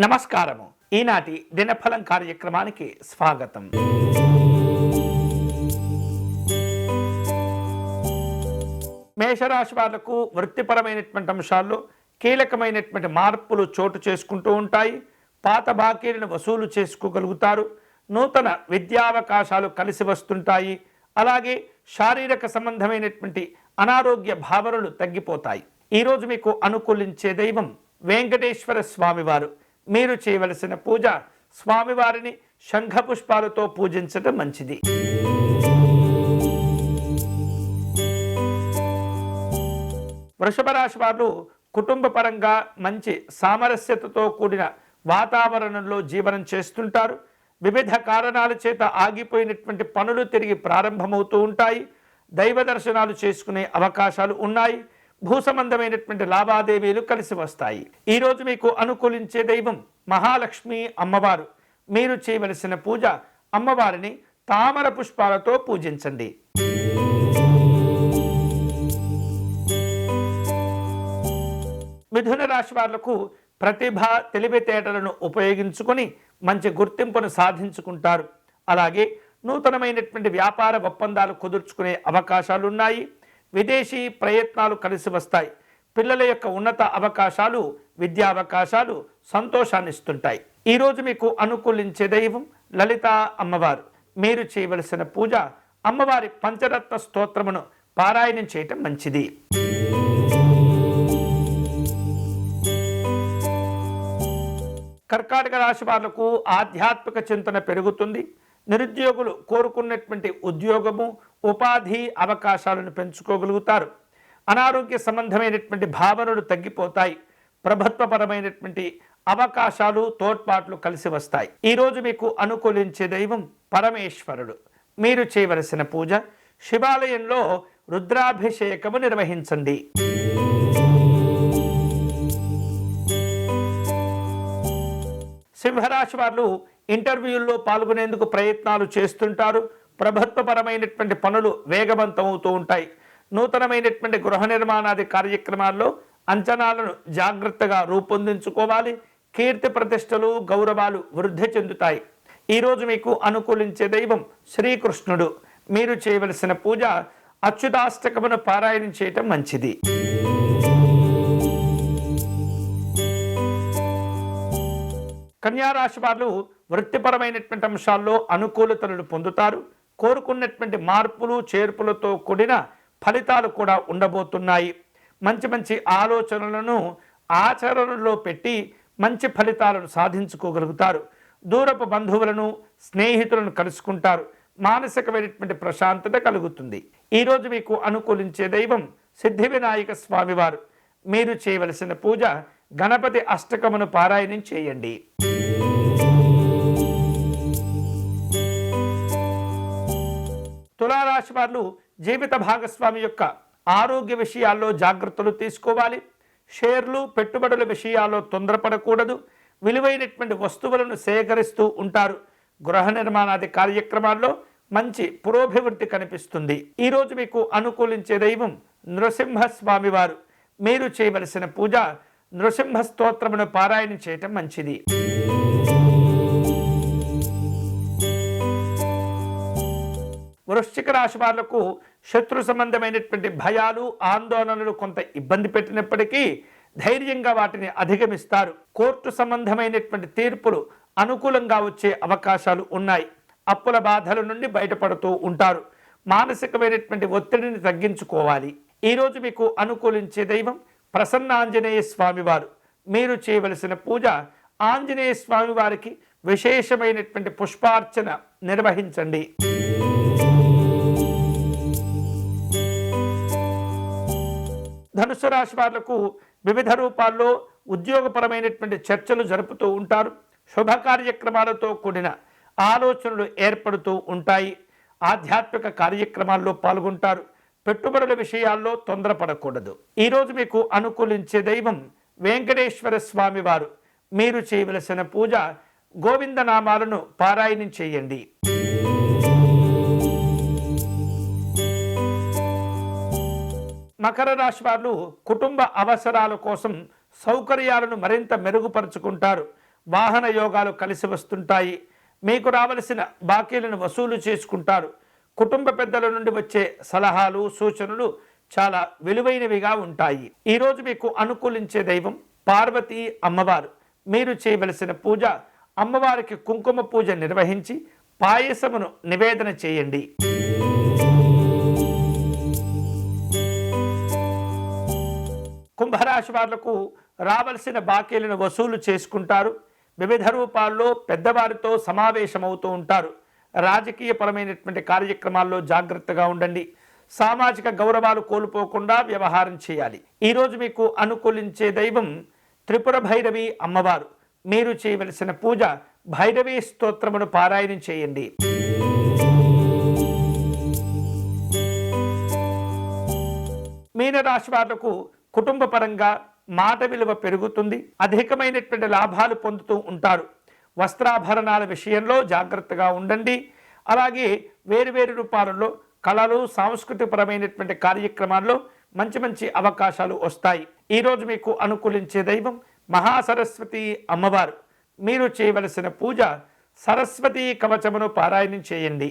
నమస్కారము. ఈనాటి దినఫలం కార్యక్రమానికి స్వాగతం. మేషరాశి వాళ్లకు వృత్తిపరమైనటువంటి అంశాల్లో కీలకమైనటువంటి మార్పులు చోటు చేసుకుంటూ ఉంటాయి. పాత బాకీలను వసూలు చేసుకోగలుగుతారు. నూతన విద్యావకాశాలు కలిసి వస్తుంటాయి. అలాగే శారీరక సంబంధమైనటువంటి అనారోగ్య భావనలు తగ్గిపోతాయి. ఈరోజు మీకు అనుకూలించే దైవం వెంకటేశ్వర స్వామివారు. మీరు చేయవలసిన పూజ స్వామివారిని శంఖ పుష్పాలతో పూజించడం మంచిది. వృషభ రాశి వారు కుటుంబ పరంగా మంచి సామరస్యతతో కూడిన వాతావరణంలో జీవనం చేస్తుంటారు. వివిధ కారణాల చేత ఆగిపోయినటువంటి పనులు తిరిగి ప్రారంభమవుతూ ఉంటాయి. దైవ దర్శనాలు చేసుకునే అవకాశాలు ఉన్నాయి. భూ సంబంధమైనటువంటి లావాదేవీలు కలిసి వస్తాయి. ఈరోజు మీకు అనుకూలించే దైవం మహాలక్ష్మి అమ్మవారు. మీరు చేయవలసిన పూజ అమ్మవారిని తామర పుష్పాలతో పూజించండి. మిథున రాశి వాళ్లకు ప్రతిభ తెలివితేటలను ఉపయోగించుకొని మంచి గుర్తింపును సాధించుకుంటారు. అలాగే నూతనమైనటువంటి వ్యాపార ఒప్పందాలు కుదుర్చుకునే అవకాశాలు ఉన్నాయి. విదేశీ ప్రయత్నాలు కలిసి వస్తాయి. పిల్లల యొక్క ఉన్నత అవకాశాలు, విద్యా అవకాశాలు సంతోషాన్ని ఇస్తుంటాయి. ఈరోజు మీకు అనుకూలించే దైవం లలిత అమ్మవారు. మీరు చేయవలసిన పూజ అమ్మవారి పంచరత్న స్తోత్రమును పారాయణం చేయటం మంచిది. కర్కాటక రాశి వాళ్లకు ఆధ్యాత్మిక చింతన పెరుగుతుంది. నిరుద్యోగులు కోరుకున్నటువంటి ఉద్యోగము, ఉపాధి అవకాశాలను పెంచుకోగలుగుతారు. అనారోగ్య సంబంధమైనటువంటి భావనలు తగ్గిపోతాయి. ప్రభుత్వపరమైనటువంటి అవకాశాలు, తోడ్పాట్లు కలిసి వస్తాయి. ఈరోజు మీకు అనుకూలించే దైవం పరమేశ్వరుడు. మీరు చేయవలసిన పూజ శివాలయంలో రుద్రాభిషేకము నిర్వహించండి. సింహరాశి వారు ఇంటర్వ్యూల్లో పాల్గొనేందుకు ప్రయత్నాలు చేస్తుంటారు. ప్రభుత్వపరమైనటువంటి పనులు వేగవంతమవుతూ ఉంటాయి. నూతనమైనటువంటి గృహ నిర్మాణాది కార్యక్రమాల్లో అంచనాలను జాగ్రత్తగా రూపొందించుకోవాలి. కీర్తి ప్రతిష్టలు, గౌరవాలు వృద్ధి చెందుతాయి. ఈరోజు మీకు అనుకూలించే దైవం శ్రీకృష్ణుడు. మీరు చేయవలసిన పూజ అచ్యుతాష్టకమును పారాయణం చేయటం మంచిది. కన్యారాశి వారు వృత్తిపరమైనటువంటి అంశాల్లో అనుకూలతలను పొందుతారు. కోరుకున్నటువంటి మార్పులు, చేర్పులతో కూడిన ఫలితాలు కూడా ఉండబోతున్నాయి. మంచి మంచి ఆలోచనలను ఆచరణలో పెట్టి మంచి ఫలితాలను సాధించుకోగలుగుతారు. దూరపు బంధువులను, స్నేహితులను కలుసుకుంటారు. మానసికమైనటువంటి ప్రశాంతత కలుగుతుంది. ఈరోజు మీకు అనుకూలించే దైవం సిద్ధి వినాయక స్వామివారు. మీరు చేయవలసిన పూజ గణపతి అష్టకమును పారాయణం చేయండి. తులారాశి వారు జీవిత భాగస్వామి యొక్క ఆరోగ్య విషయాల్లో జాగ్రత్తలు తీసుకోవాలి. షేర్లు, పెట్టుబడుల విషయాల్లో తొందరపడకూడదు. విలువైనటువంటి వస్తువులను సేకరిస్తూ ఉంటారు. గృహ నిర్మాణాది కార్యక్రమాల్లో మంచి పురోభివృద్ధి కనిపిస్తుంది. ఈరోజు మీకు అనుకూలించే దైవం నృసింహస్వామి వారు. మీరు చేయవలసిన పూజ నృసింహ స్తోత్రమును పారాయణం చేయటం మంచిది. వృశ్చిక రాశి వాళ్లకు శత్రు సంబంధమైనటువంటి భయాలు, ఆందోళనలు కొంత ఇబ్బంది పెట్టినప్పటికీ ధైర్యంగా వాటిని అధిగమిస్తారు. కోర్టు సంబంధమైనటువంటి తీర్పులు అనుకూలంగా వచ్చే అవకాశాలు ఉన్నాయి. అప్పుల బాధల నుండి బయటపడుతూ ఉంటారు. మానసికమైనటువంటి ఒత్తిడిని తగ్గించుకోవాలి. ఈరోజు మీకు అనుకూలించే దైవం ప్రసన్న ఆంజనేయ స్వామివారు. మీరు చేయవలసిన పూజ ఆంజనేయ స్వామి వారికి విశేషమైనటువంటి పుష్పార్చన నిర్వహించండి. ధనుసు రాశి వాళ్లకు వివిధ రూపాల్లో ఉద్యోగపరమైనటువంటి చర్చలు జరుపుతూ ఉంటారు. శుభ కార్యక్రమాలతో కూడిన ఆలోచనలు ఏర్పడుతూ ఉంటాయి. ఆధ్యాత్మిక కార్యక్రమాల్లో పాల్గొంటారు. పెట్టుబడుల విషయాల్లో తొందరపడకూడదు. ఈరోజు మీకు అనుకూలించే దైవం వెంకటేశ్వర స్వామి వారు. మీరు చేయవలసిన పూజ గోవిందనామాలను పారాయణం చేయండి. మకర రాశి వారు కుటుంబ అవసరాల కోసం సౌకర్యాలను మరింత మెరుగుపరుచుకుంటారు. వాహన యోగాలు కలిసి వస్తుంటాయి. మీకు రావలసిన బాకీలను వసూలు చేసుకుంటారు. కుటుంబ పెద్దల నుండి వచ్చే సలహాలు సూచనలు చాలా విలువైనవిగా ఉంటాయి. ఈరోజు మీకు అనుకూలించే దైవం పార్వతీ అమ్మవారు. మీరు చేయవలసిన పూజ అమ్మవారికి కుంకుమ పూజ నిర్వహించి పాయసమును నివేదన చేయండి. కుంభరాశి వాళ్లకు రావలసిన బాకీలను వసూలు చేసుకుంటారు. వివిధ రూపాల్లో పెద్దవారితో సమావేశమవుతూ ఉంటారు. రాజకీయపరమైనటువంటి కార్యక్రమాల్లో జాగ్రత్తగా ఉండండి. సామాజిక గౌరవాలు కోల్పోకుండా వ్యవహారం చేయాలి. ఈరోజు మీకు అనుకూలించే దైవం త్రిపుర భైరవి అమ్మవారు. మీరు చేయవలసిన పూజ భైరవీ స్తోత్రమును పారాయణం చేయండి. మీనరాశి వాళ్లకు కుటుంబ పరంగా మాట విలువ పెరుగుతుంది. అధికమైనటువంటి లాభాలు పొందుతూ ఉంటారు. వస్త్రాభరణాల విషయంలో జాగ్రత్తగా ఉండండి. అలాగే వేరువేరు రూపాలలో కళలు సాంస్కృతికపరమైనటువంటి కార్యక్రమాల్లో మంచి మంచి అవకాశాలు వస్తాయి. ఈరోజు మీకు అనుకూలించే దైవం మహాసరస్వతి అమ్మవారు. మీరు చేయవలసిన పూజ సరస్వతీ కవచమును పారాయణం చేయండి.